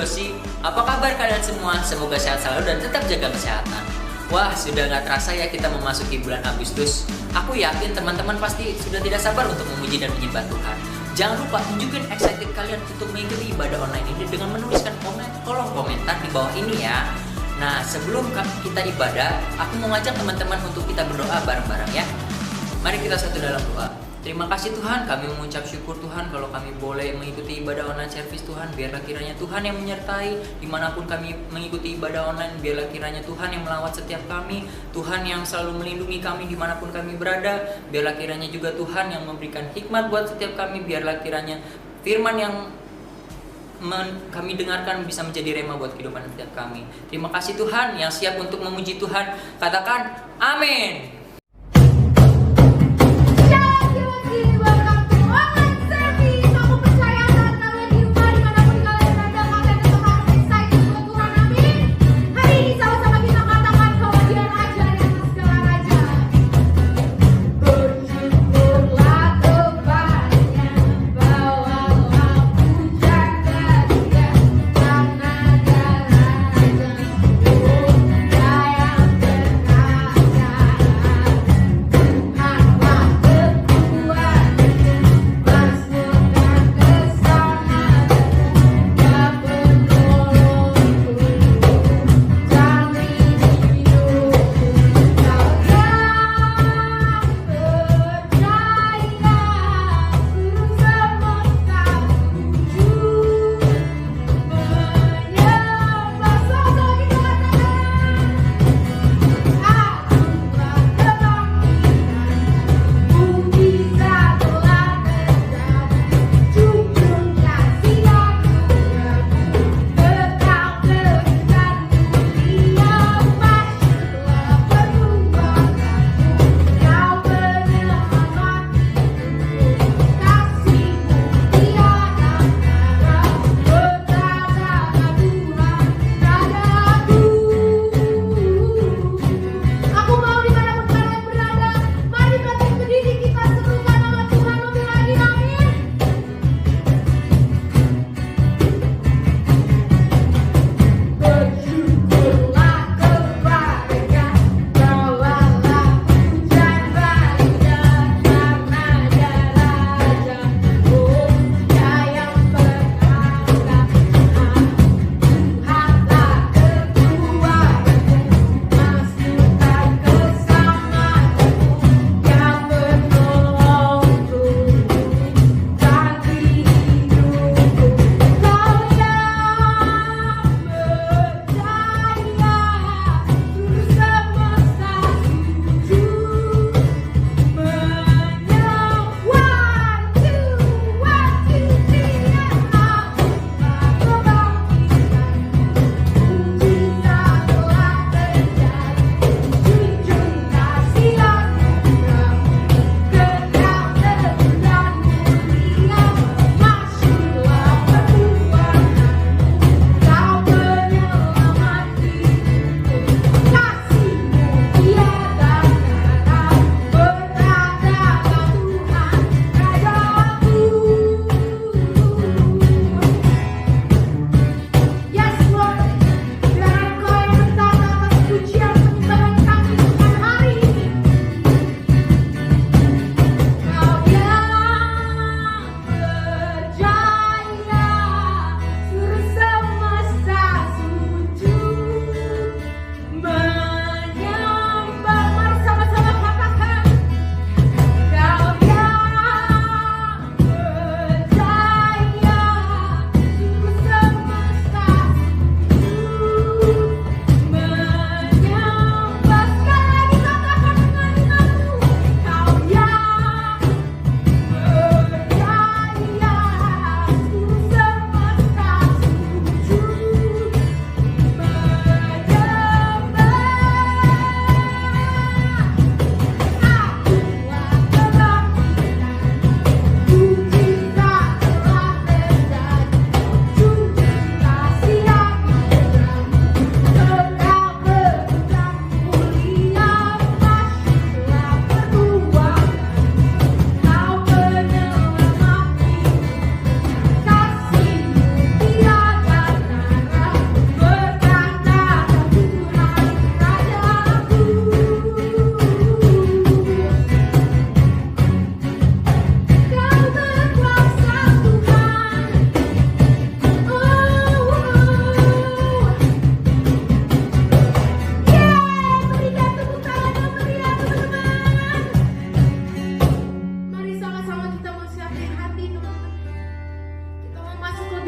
Yosi. Apa kabar kalian semua? Semoga sehat selalu dan tetap jaga kesehatan. Wah, sudah nggak terasa ya kita memasuki bulan Agustus. Aku yakin teman-teman pasti sudah tidak sabar untuk memuji dan menyembah Tuhan. Jangan lupa tunjukin excited kalian untuk mengikuti ibadah online ini dengan menuliskan kolom komentar di bawah ini ya. Nah, sebelum kita ibadah, aku mau ngajak teman-teman untuk kita berdoa bareng-bareng ya. Mari kita satu dalam doa. Terima kasih Tuhan, kami mengucap syukur Tuhan kalau kami boleh mengikuti ibadah online service Tuhan. Biarlah kiranya Tuhan yang menyertai dimanapun kami mengikuti ibadah online. Biarlah kiranya Tuhan yang melawat setiap kami, Tuhan yang selalu melindungi kami dimanapun kami berada. Biarlah kiranya juga Tuhan yang memberikan hikmat buat setiap kami. Biarlah kiranya firman yang kami dengarkan bisa menjadi rema buat kehidupan setiap kami. Terima kasih Tuhan, yang siap untuk memuji Tuhan katakan amin.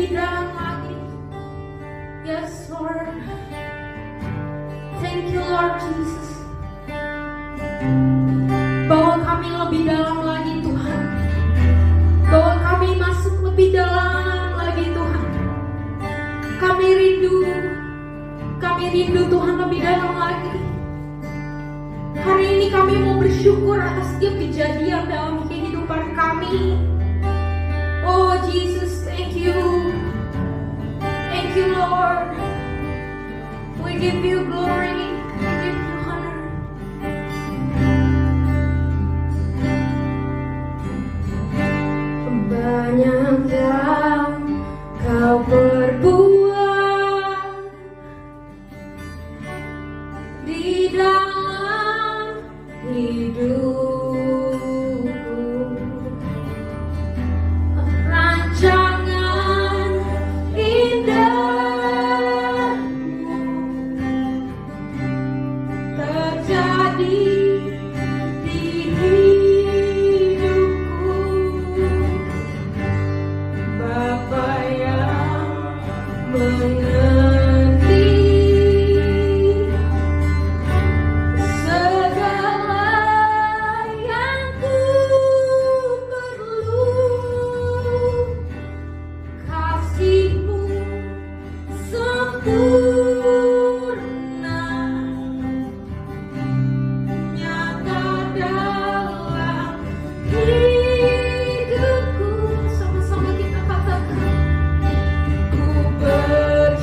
lebih dalam lagi. Yes Lord. Thank you Lord Jesus. Bawa kami lebih dalam lagi Tuhan. Bawa kami masuk lebih dalam lagi Tuhan. Kami rindu Tuhan lebih dalam lagi. Hari ini kami mau bersyukur atas setiap kejadian dalam kehidupan kami. Oh Jesus, thank you. Thank you Lord. We give you glory. We give you honor. Banyak yang kau perbuat di dalam hidupku. Rancangan indahmu terjadi di hidupku. Bapa yang mengerti segala yang ku perlu, kasih-Mu sempurna nyata dalam hidupku. Sama-sama kita katakan, ku bersyukur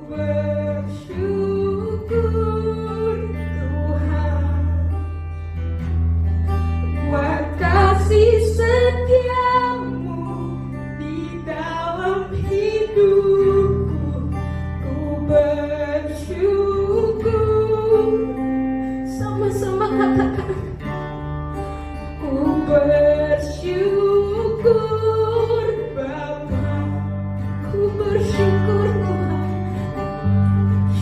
bersyukur Tuhan buat kasih setiamu di dalam hidupku. Ku bersyukur. Sama-sama katakan. Ku bersyukur Bapa, ku bersyukur Tuhan,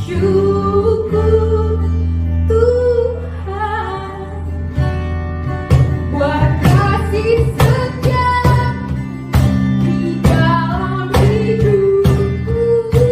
syukur Tuhan buat kasih setiamu di dalam hidupku. Ku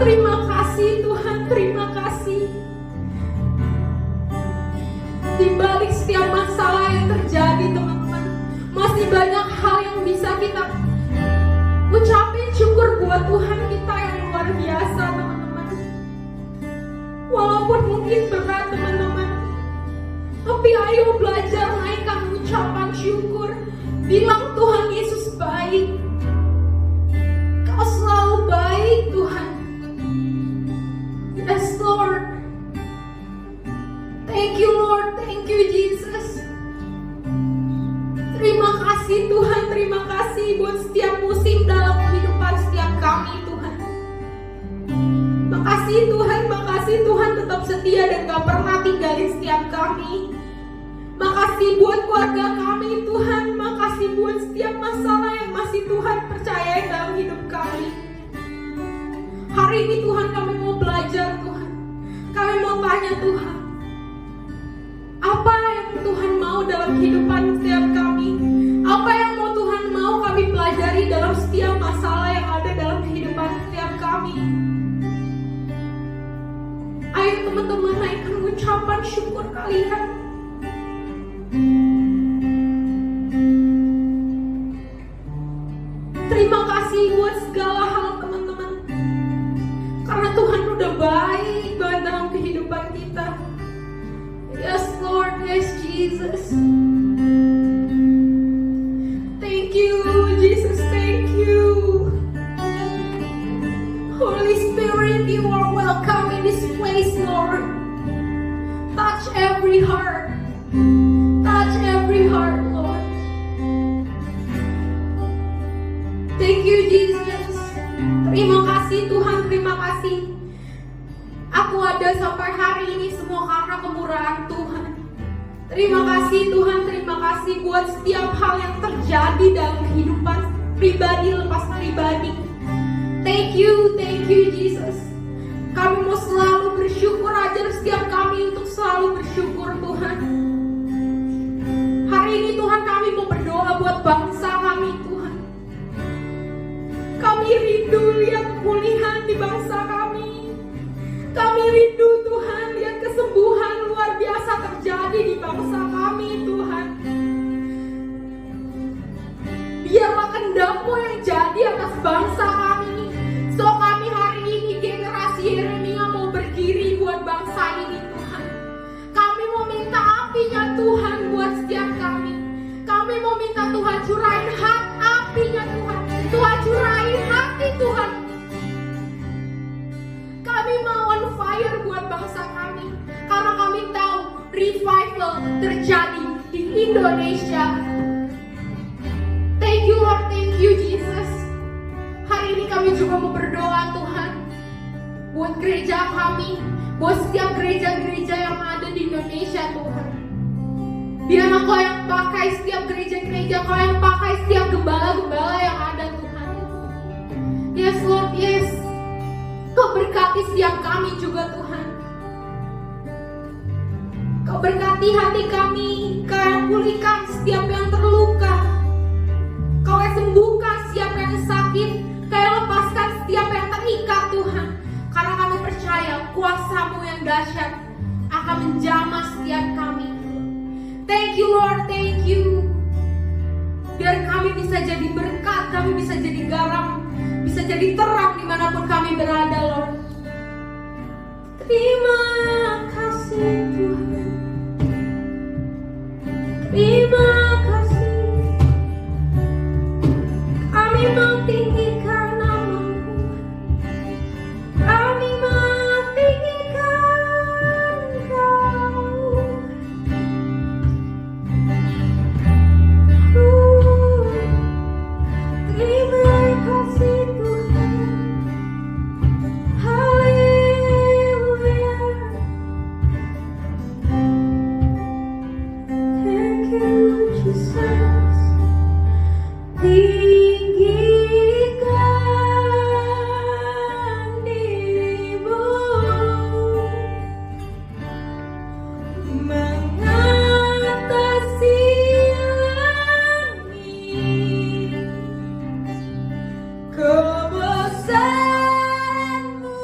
terima kasih Tuhan, terima kasih. Di balik setiap masalah yang terjadi teman-teman, masih banyak hal yang bisa kita ucapin syukur buat Tuhan kita yang luar biasa teman-teman. Walaupun mungkin berat teman-teman, tapi ayo belajar naikkan ucapan syukur. Bilang Terima kasih Tuhan, terima kasih buat setiap musim dalam kehidupan setiap kami Tuhan. Makasih Tuhan tetap setia dan gak pernah tinggalin setiap kami. Makasih buat keluarga kami Tuhan, makasih buat setiap masalah yang masih Tuhan percaya dalam hidup kami. Hari ini Tuhan kami mau belajar Tuhan, kami mau tanya Tuhan, apa yang Tuhan mau dalam kehidupan setiap kami? Apa yang mau Tuhan mau kami pelajari dalam setiap masalah yang ada dalam kehidupan setiap kami? Ayo teman-teman naikkan ucapan syukur kalian. Terima kasih buat segala hal teman-teman, karena Tuhan udah baik banget dalam kehidupan kita. Yes Lord, yes Jesus. Thank you Jesus, thank you. Holy Spirit, you are welcome in this place Lord. Touch every heart. Touch every heart Lord. Thank you Jesus. Terima kasih Tuhan, terima kasih. Aku ada sampai hari ini semua karena kemurahan Tuhan. Terima kasih Tuhan, terima kasih buat setiap hal yang terjadi dalam kehidupan pribadi lepas pribadi. Thank you Jesus. Kami mau selalu bersyukur, ajar setiap kami untuk selalu bersyukur Tuhan. Hari ini Tuhan kami mau berdoa buat bangsa kami Tuhan. Kami rindu lihat pemulihan di bangsa kami. Kami rindu Tuhan lihat kesembuhan luar biasa terjadi di bangsa kami Tuhan. Biarlah kehendak-Mu yang jadi atas bangsa kami. So kami hari ini generasi Yeremia mau berdiri buat bangsa ini Tuhan. Kami mau minta apinya Tuhan buat setiap kami. Kami mau minta Tuhan curahin apinya Tuhan. Tuhan curahin hati Tuhan. Kami mau on fire buat bangsa kami, karena kami tahu revival terjadi di Indonesia. Thank you Lord, thank you Jesus. Hari ini kami juga mau berdoa Tuhan buat gereja kami, buat setiap gereja-gereja yang ada di Indonesia Tuhan. Biar Kau yang pakai setiap gereja-gereja, Kau yang pakai setiap gembala-gembala yang ada Tuhan. Yes Lord, yes. Kau berkati setiap kami juga Tuhan. Kau berkati hati kami, Kau yang pulihkan setiap yang terluka. Kau yang sembuhkan setiap yang sakit. Kau yang lepaskan setiap yang terikat Tuhan. Karena kami percaya kuasa-Mu yang dahsyat akan menjamah setiap kami. Thank you Lord, thank you. Biar kami bisa jadi berkat, kami bisa jadi garam, bisa jadi terang dimanapun kami berada Lord. Terima kasih Tuhan. Terima kasih. Kami mau tinggikan nama-Mu. Kami mau tinggikan Kau. Terima kasih Tuhan. Haleluya. Thank you Jesus. Tinggikan diri-Mu, mengatasi langit. Kebesaran-Mu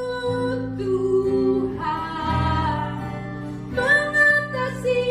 Tuhan, mengatasi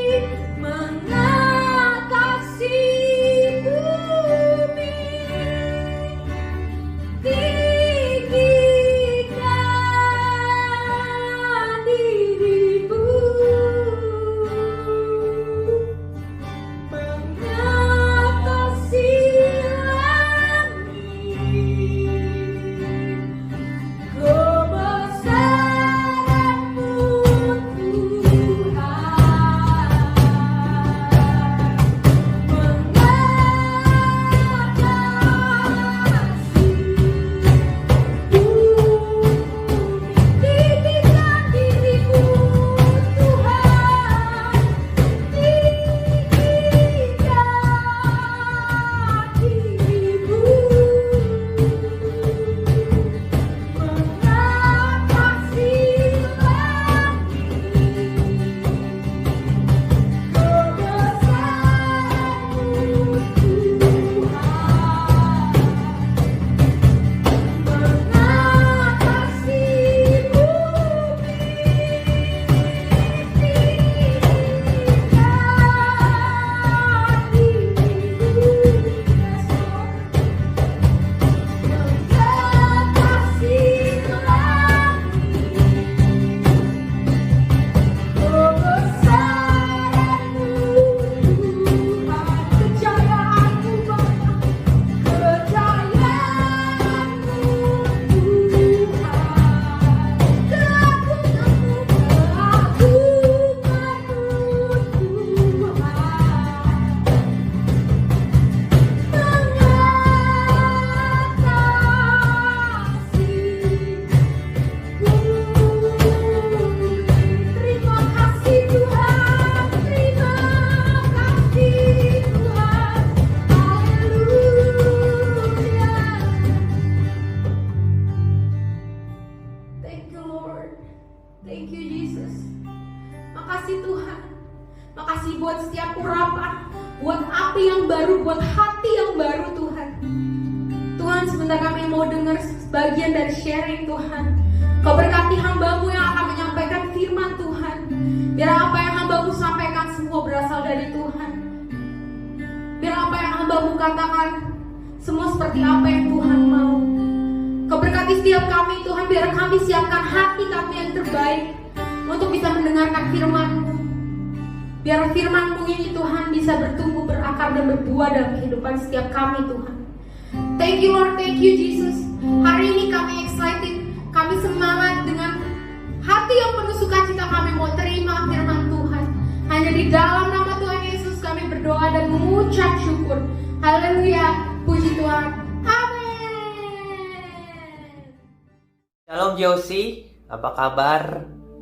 hati yang baru, buat hati yang baru Tuhan. Tuhan, sebentar kami mau dengar sebagian dari sharing Tuhan. Kau berkati hamba-Mu yang akan menyampaikan firman Tuhan. Biar apa yang hamba-Mu sampaikan semua berasal dari Tuhan. Biar apa yang hamba-Mu katakan semua seperti apa yang Tuhan mau. Kau berkati setiap kami Tuhan, biar kami siapkan hati kami yang terbaik untuk bisa mendengarkan firman-Mu. Biar firman-Mu ini Tuhan bisa bertumbuh, berakar dan berbuah dalam kehidupan setiap kami Tuhan. Thank you Lord, thank you Jesus. Hari ini kami excited, kami semangat dengan hati yang penuh sukacita. Kami mau terima firman Tuhan. Hanya di dalam nama Tuhan Yesus kami berdoa dan mengucap syukur. Haleluya, puji Tuhan. Amin. Shalom Josie, apa kabar?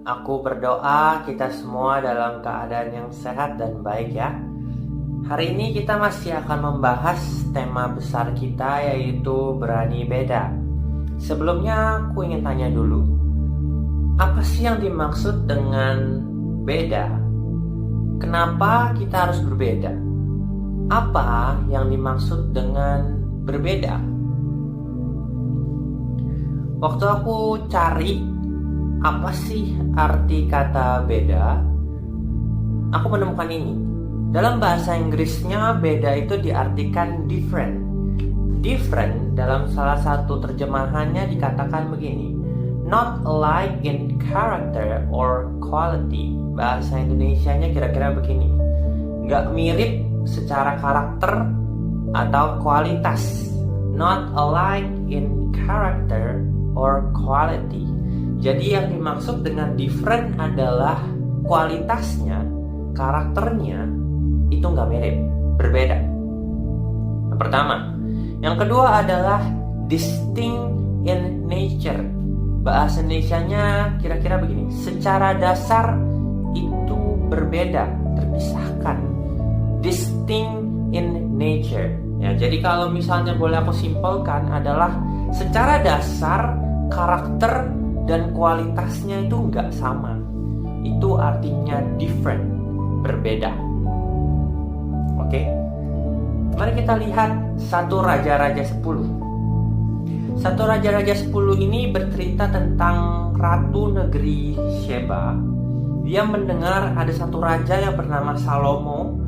Aku berdoa kita semua dalam keadaan yang sehat dan baik ya. Hari ini kita masih akan membahas tema besar kita, yaitu berani beda. Sebelumnya aku ingin tanya dulu, apa sih yang dimaksud dengan beda? Kenapa kita harus berbeda? Apa yang dimaksud dengan berbeda? Waktu aku cari apa sih arti kata beda, aku menemukan ini. Dalam bahasa Inggrisnya, beda itu diartikan different. Different dalam salah satu terjemahannya dikatakan begini, not alike in character or quality. Bahasa Indonesianya kira-kira begini, nggak mirip secara karakter atau kualitas. Not alike in character or quality. Jadi yang dimaksud dengan different adalah kualitasnya, karakternya itu nggak mirip, berbeda. Yang pertama. Yang kedua adalah distinct in nature. Bahasa Indonesianya kira-kira begini, secara dasar itu berbeda, terpisahkan. Distinct in nature. Ya, jadi kalau misalnya boleh aku simpelkan adalah secara dasar karakter dan kualitasnya itu nggak sama. Itu artinya different, berbeda. Oke, mari kita lihat 1 Raja-Raja 10. 1 Raja-Raja 10 ini bercerita tentang Ratu Negeri Sheba. Dia mendengar ada satu raja yang bernama Salomo,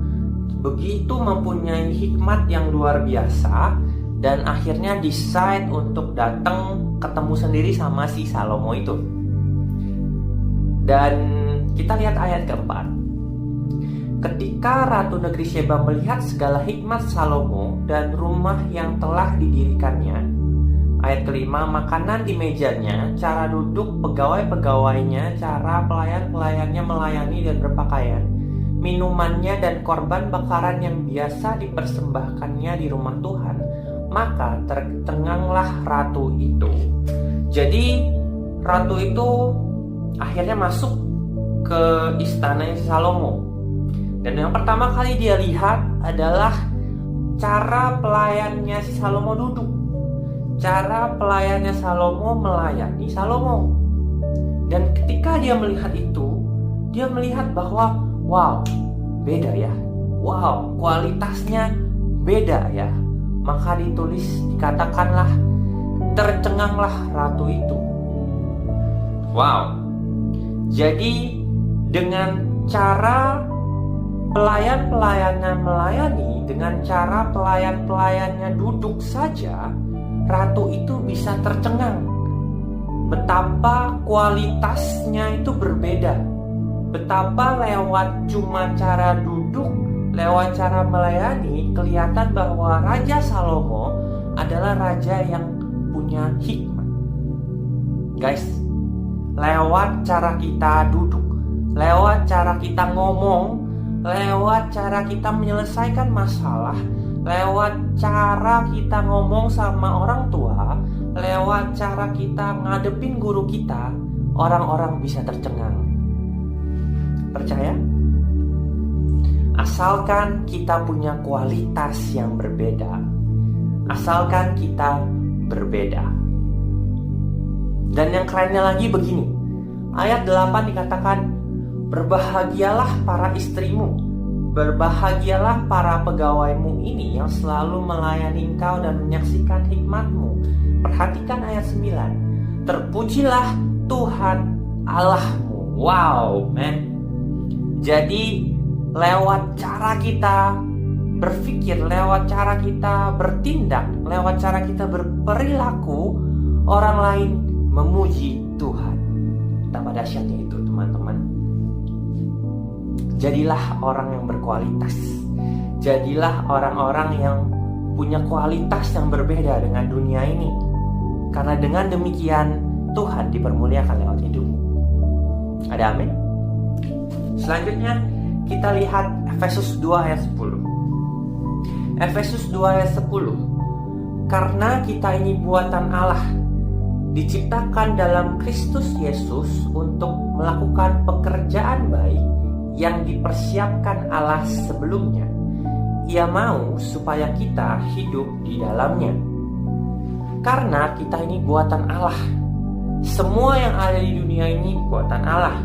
begitu mempunyai hikmat yang luar biasa, dan akhirnya decide untuk datang ketemu sendiri sama si Salomo itu. Dan kita lihat ayat keempat. Ketika Ratu Negeri Sheba melihat segala hikmat Salomo dan rumah yang telah didirikannya, ayat kelima, makanan di mejanya, cara duduk pegawai-pegawainya, cara pelayan-pelayannya melayani dan berpakaian, minumannya dan korban bakaran yang biasa dipersembahkannya di rumah Tuhan, maka tercenganglah ratu itu. Jadi ratu itu akhirnya masuk ke istananya Salomo. Dan yang pertama kali dia lihat adalah cara pelayannya si Salomo duduk, cara pelayannya Salomo melayani Salomo. Dan ketika dia melihat itu, dia melihat bahwa wow, beda ya, wow, kualitasnya beda ya. Maka dikatakanlah tercenganglah ratu itu. Wow. Jadi dengan cara pelayan-pelayannya melayani, dengan cara pelayan-pelayannya duduk saja, ratu itu bisa tercengang. Betapa kualitasnya itu berbeda. Betapa lewat cuma cara duduk, lewat cara melayani, kelihatan bahwa Raja Salomo adalah raja yang punya hikmat. Guys, lewat cara kita duduk, lewat cara kita ngomong, lewat cara kita menyelesaikan masalah, lewat cara kita ngomong sama orang tua, lewat cara kita ngadepin guru kita, orang-orang bisa tercengang. Percaya? Asalkan kita punya kualitas yang berbeda, asalkan kita berbeda. Dan yang kerennya lagi begini, ayat 8 dikatakan, berbahagialah para istrimu, Berbahagialah para pegawaimu ini yang selalu melayani engkau dan menyaksikan hikmatmu. Perhatikan ayat 9. Terpujilah Tuhan Allahmu. Wow, man. Jadi lewat cara kita berpikir, lewat cara kita bertindak, lewat cara kita berperilaku, orang lain memuji Tuhan. Betapa dahsyatnya itu, teman-teman. Jadilah orang yang berkualitas. Jadilah orang-orang yang punya kualitas yang berbeda dengan dunia ini. Karena dengan demikian Tuhan dipermuliakan lewat hidupmu. Ada amin? Selanjutnya kita lihat Efesus 2 ayat 10. Efesus 2 ayat 10. Karena kita ini buatan Allah, diciptakan dalam Kristus Yesus untuk melakukan pekerjaan baik yang dipersiapkan Allah sebelumnya. Ia mau supaya kita hidup di dalamnya. Karena kita ini buatan Allah. Semua yang ada di dunia ini buatan Allah.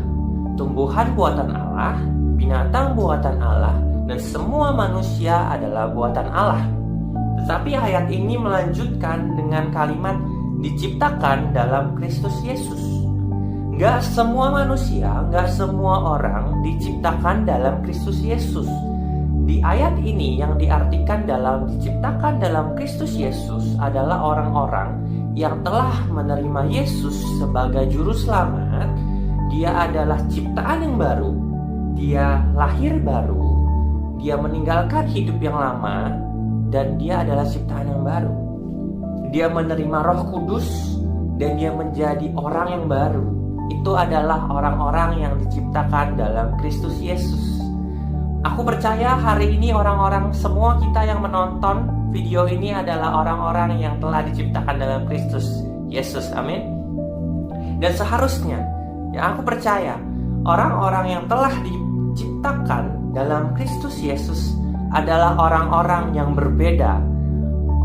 Tumbuhan buatan Allah, binatang buatan Allah, dan semua manusia adalah buatan Allah. Tetapi ayat ini melanjutkan dengan kalimat diciptakan dalam Kristus Yesus. Gak semua manusia, gak semua orang diciptakan dalam Kristus Yesus. Di ayat ini yang diartikan dalam diciptakan dalam Kristus Yesus adalah orang-orang yang telah menerima Yesus sebagai juru selamat. Dia adalah ciptaan yang baru. Dia lahir baru. Dia meninggalkan hidup yang lama. Dan dia adalah ciptaan yang baru. Dia menerima Roh Kudus. Dan dia menjadi orang yang baru. Itu adalah orang-orang yang diciptakan dalam Kristus Yesus. Aku percaya hari ini orang-orang semua kita yang menonton video ini adalah orang-orang yang telah diciptakan dalam Kristus Yesus. Amin. Dan seharusnya, ya aku percaya orang-orang yang telah diciptakan dalam Kristus Yesus adalah orang-orang yang berbeda.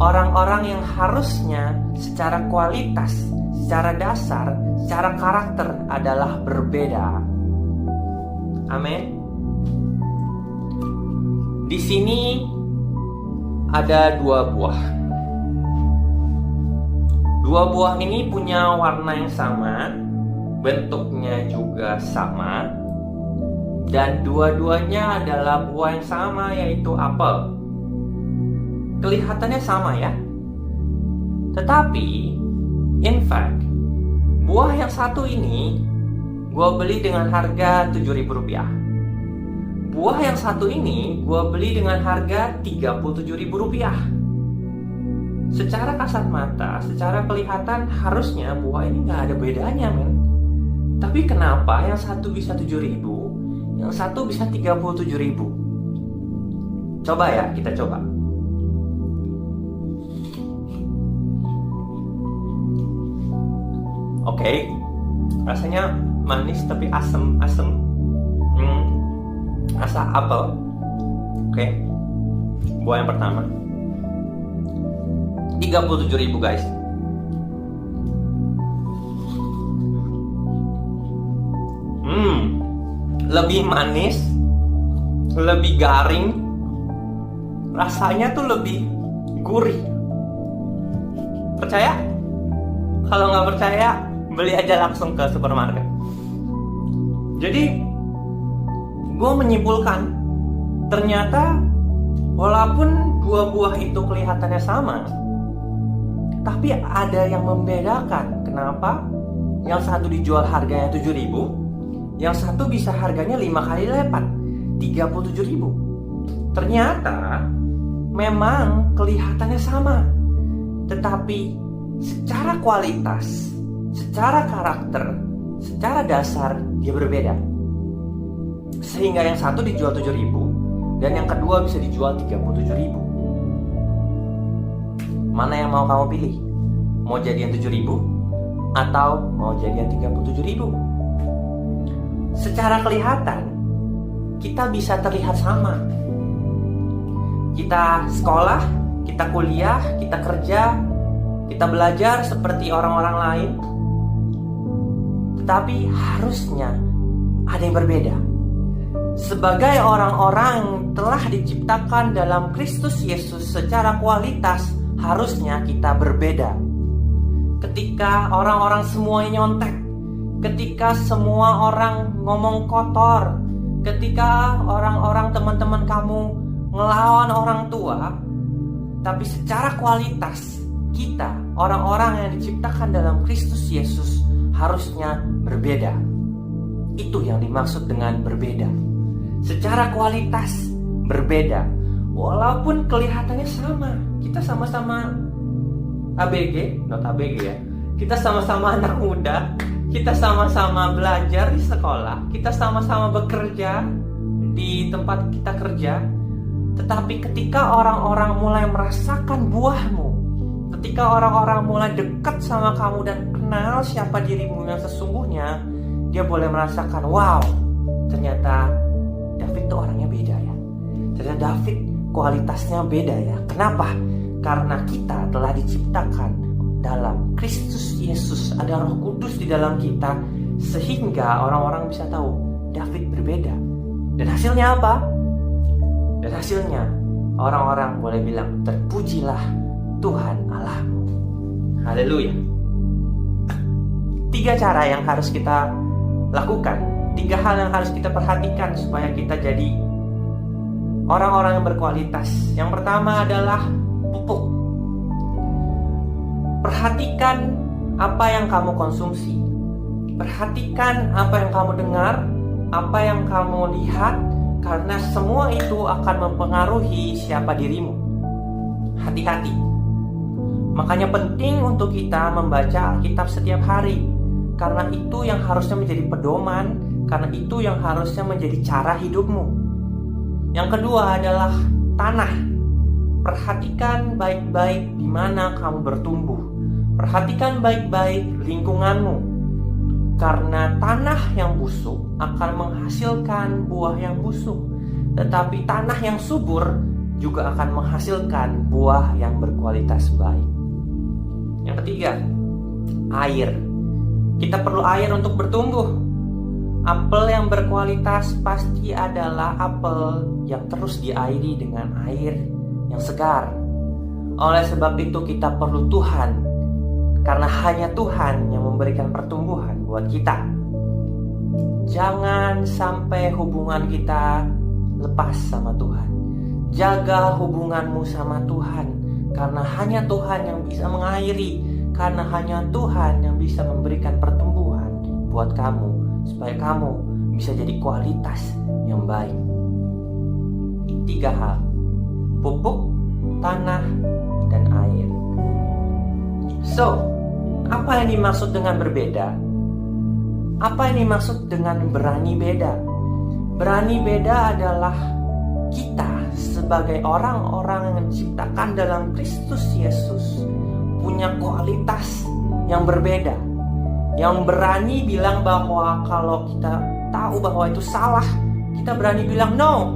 Orang-orang yang harusnya secara kualitas, secara dasar, secara karakter adalah berbeda. Amin. Di sini ada dua buah. Dua buah ini punya warna yang sama, bentuknya juga sama, dan dua-duanya adalah buah yang sama, yaitu apel. Kelihatannya sama ya. Tetapi in fact, buah yang satu ini gue beli dengan harga Rp7.000. Buah yang satu ini gue beli dengan harga Rp37.000. Secara kasat mata, secara kelihatan harusnya buah ini gak ada bedanya, men. Tapi kenapa yang satu bisa 7.000, yang satu bisa 37.000? Coba ya, kita coba. Oke, rasanya manis tapi asem. Rasa apel. Oke. Buah yang pertama 37.000 guys. Lebih manis, lebih garing, rasanya tuh lebih gurih. Percaya? Kalau nggak percaya, beli aja langsung ke supermarket. Jadi, gue menyimpulkan, ternyata walaupun dua buah itu kelihatannya sama, tapi ada yang membedakan. Kenapa? Yang satu dijual harganya 7.000, yang satu bisa harganya 5 kali lipat, 37.000. Ternyata memang kelihatannya sama, tetapi secara kualitas, secara karakter, secara dasar dia berbeda. Sehingga yang satu dijual 7.000 dan yang kedua bisa dijual 37.000. Mana yang mau kamu pilih? Mau jadi yang 7.000 atau mau jadi yang 37.000? Secara kelihatan kita bisa terlihat sama. Kita sekolah, kita kuliah, kita kerja, kita belajar seperti orang-orang lain. Tetapi harusnya ada yang berbeda. Sebagai orang-orang yang telah diciptakan dalam Kristus Yesus secara kualitas, harusnya kita berbeda. Ketika orang-orang semuanya nyontek, ketika semua orang ngomong kotor, ketika orang-orang teman-teman kamu ngelawan orang tua, tapi secara kualitas kita, orang-orang yang diciptakan dalam Kristus Yesus, harusnya berbeda. Itu yang dimaksud dengan berbeda. Secara kualitas berbeda. Walaupun kelihatannya sama, kita sama-sama ABG, not ABG ya. Kita sama-sama anak muda, kita sama-sama belajar di sekolah, kita sama-sama bekerja di tempat kita kerja. Tetapi ketika orang-orang mulai merasakan buahmu, ketika orang-orang mulai dekat sama kamu dan kenal siapa dirimu yang sesungguhnya, dia boleh merasakan, wow, ternyata David itu orangnya beda ya. Ternyata David kualitasnya beda ya. Kenapa? Karena kita telah diciptakan dalam Kristus Yesus. Ada Roh Kudus di dalam kita, sehingga orang-orang bisa tahu David berbeda. Dan hasilnya apa? Dan hasilnya orang-orang boleh bilang, terpujilah Tuhan Allahmu. Haleluya. 3 cara yang harus kita lakukan, 3 hal yang harus kita perhatikan supaya kita jadi orang-orang yang berkualitas. Yang pertama adalah pupuk. Perhatikan apa yang kamu konsumsi. Perhatikan apa yang kamu dengar, apa yang kamu lihat, karena semua itu akan mempengaruhi siapa dirimu. Hati-hati. Makanya penting untuk kita membaca Alkitab setiap hari, karena itu yang harusnya menjadi pedoman, karena itu yang harusnya menjadi cara hidupmu. Yang kedua adalah tanah. Perhatikan baik-baik di mana kamu bertumbuh. Perhatikan baik-baik lingkunganmu, karena tanah yang busuk akan menghasilkan buah yang busuk, tetapi tanah yang subur juga akan menghasilkan buah yang berkualitas baik. Yang ketiga, air. Kita perlu air untuk bertumbuh. Apel yang berkualitas pasti adalah apel yang terus diairi dengan air yang segar. Oleh sebab itu kita perlu Tuhan, karena hanya Tuhan yang memberikan pertumbuhan buat kita. Jangan sampai hubungan kita lepas sama Tuhan. Jaga hubunganmu sama Tuhan, karena hanya Tuhan yang bisa mengairi, karena hanya Tuhan yang bisa memberikan pertumbuhan buat kamu, supaya kamu bisa jadi kualitas yang baik. 3 hal: pupuk, tanah, dan air. So, apa yang dimaksud dengan berbeda? Apa yang dimaksud dengan berani beda? Berani beda adalah kita sebagai orang-orang yang diciptakan dalam Kristus Yesus punya kualitas yang berbeda, yang berani bilang bahwa kalau kita tahu bahwa itu salah, kita berani bilang no,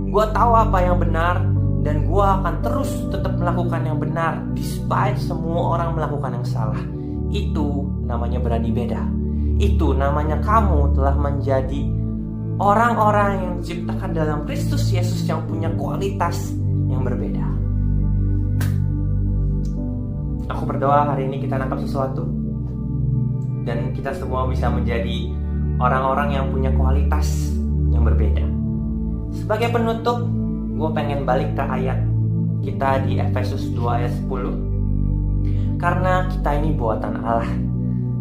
gue tahu apa yang benar, dan gue akan terus tetap melakukan yang benar despite semua orang melakukan yang salah. Itu namanya berani beda. Itu namanya kamu telah menjadi orang-orang yang diciptakan dalam Kristus Yesus yang punya kualitas yang berbeda. Aku berdoa hari ini kita nangkap sesuatu, dan kita semua bisa menjadi orang-orang yang punya kualitas yang berbeda. Sebagai penutup, gue pengen balik ke ayat kita di Efesus 2 ayat 10. Karena kita ini buatan Allah,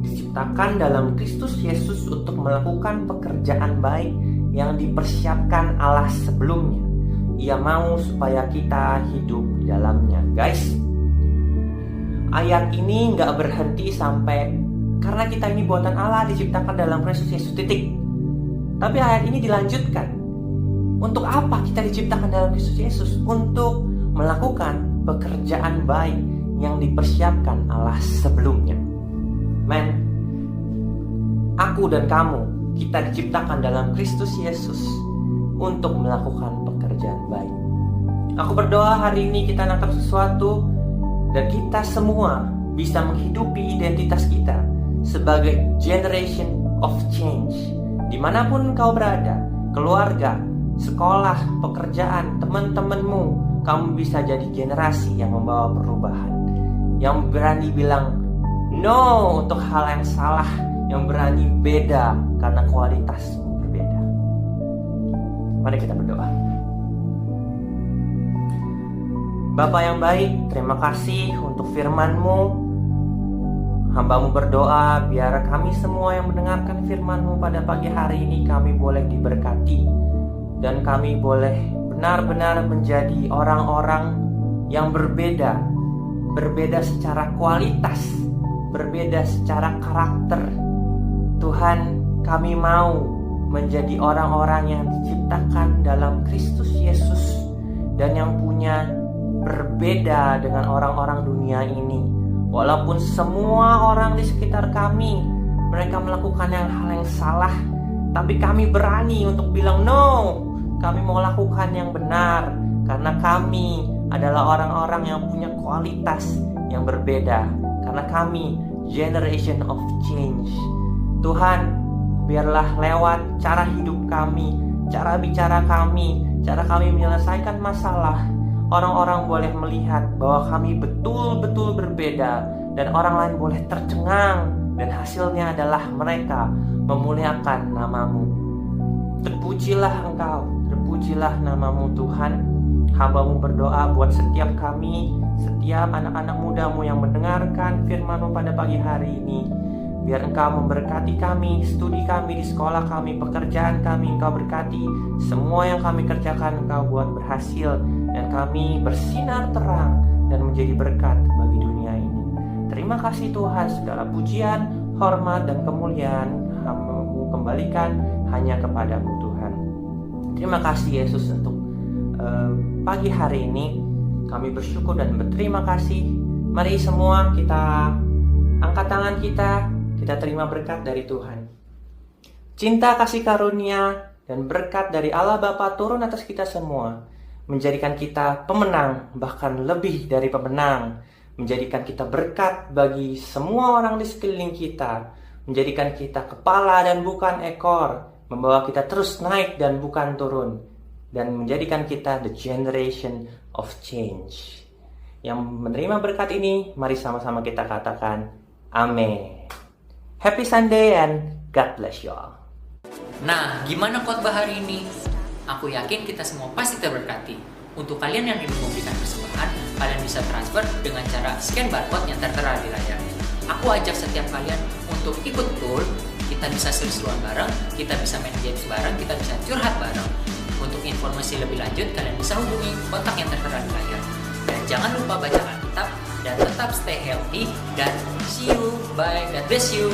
diciptakan dalam Kristus Yesus untuk melakukan pekerjaan baik yang dipersiapkan Allah sebelumnya. Ia mau supaya kita hidup di dalamnya. Guys, ayat ini gak berhenti sampai karena kita ini buatan Allah, diciptakan dalam Kristus Yesus, titik. Tapi ayat ini dilanjutkan. Untuk apa kita diciptakan dalam Kristus Yesus? Untuk melakukan pekerjaan baik yang dipersiapkan Allah sebelumnya. Men, aku dan kamu, kita diciptakan dalam Kristus Yesus untuk melakukan pekerjaan baik. Aku berdoa hari ini kita nangkap sesuatu, dan kita semua bisa menghidupi identitas kita sebagai generation of change. Dimanapun kau berada, keluarga, sekolah, pekerjaan, teman-temanmu. Kamu bisa jadi generasi yang membawa perubahan, yang berani bilang no untuk hal yang salah, yang berani beda karena kualitasmu berbeda. Mari kita berdoa. Bapa yang baik, terima kasih untuk firman-Mu. Hamba-Mu berdoa biar kami semua yang mendengarkan firman-Mu pada pagi hari ini, kami boleh diberkati dan kami boleh benar-benar menjadi orang-orang yang berbeda secara kualitas, berbeda secara karakter. Tuhan, kami mau menjadi orang-orang yang diciptakan dalam Kristus Yesus dan yang punya berbeda dengan orang-orang dunia ini. Walaupun semua orang di sekitar kami mereka melakukan hal yang salah, tapi kami berani untuk bilang no. Kami mau lakukan yang benar karena kami adalah orang-orang yang punya kualitas yang berbeda, karena kami generation of change. Tuhan, biarlah lewat cara hidup kami, cara bicara kami, cara kami menyelesaikan masalah, orang-orang boleh melihat bahwa kami betul-betul berbeda dan orang lain boleh tercengang, dan hasilnya adalah mereka memuliakan nama-Mu. Terpujilah Engkau, terpujilah nama-Mu Tuhan. Hamba-Mu berdoa buat setiap kami, setiap anak-anak muda-Mu yang mendengarkan firman-Mu pada pagi hari ini. Biar Engkau memberkati kami, studi kami di sekolah kami, pekerjaan kami Engkau berkati. Semua yang kami kerjakan Engkau buat berhasil, dan kami bersinar terang dan menjadi berkat bagi dunia ini. Terima kasih Tuhan, segala pujian, hormat, dan kemuliaan Hamba-Mu kembalikan hanya kepadamu Tuhan. Terima kasih Yesus untuk pagi hari ini. Kami bersyukur dan berterima kasih. Mari semua kita angkat tangan kita terima berkat dari Tuhan. Cinta, kasih karunia, dan berkat dari Allah Bapa turun atas kita semua, menjadikan kita pemenang, bahkan lebih dari pemenang, menjadikan kita berkat bagi semua orang di sekeliling kita, menjadikan kita kepala dan bukan ekor, membawa kita terus naik dan bukan turun, dan menjadikan kita the generation of change. Yang menerima berkat ini, mari sama-sama kita katakan amin. Happy Sunday and God bless you all. Nah, gimana khotbah hari ini? Aku yakin kita semua pasti terberkati. Untuk kalian yang ingin memberikan persembahan, kalian bisa transfer dengan cara scan barcode yang tertera di layar. Aku ajak setiap kalian untuk ikut tour. Kita bisa seru-seruan bareng, kita bisa main games bareng, kita bisa curhat bareng. Untuk informasi lebih lanjut, kalian bisa hubungi kontak yang tertera di layar. Dan jangan lupa baca Alkitab dan tetap stay healthy dan see you. Bye. God bless you.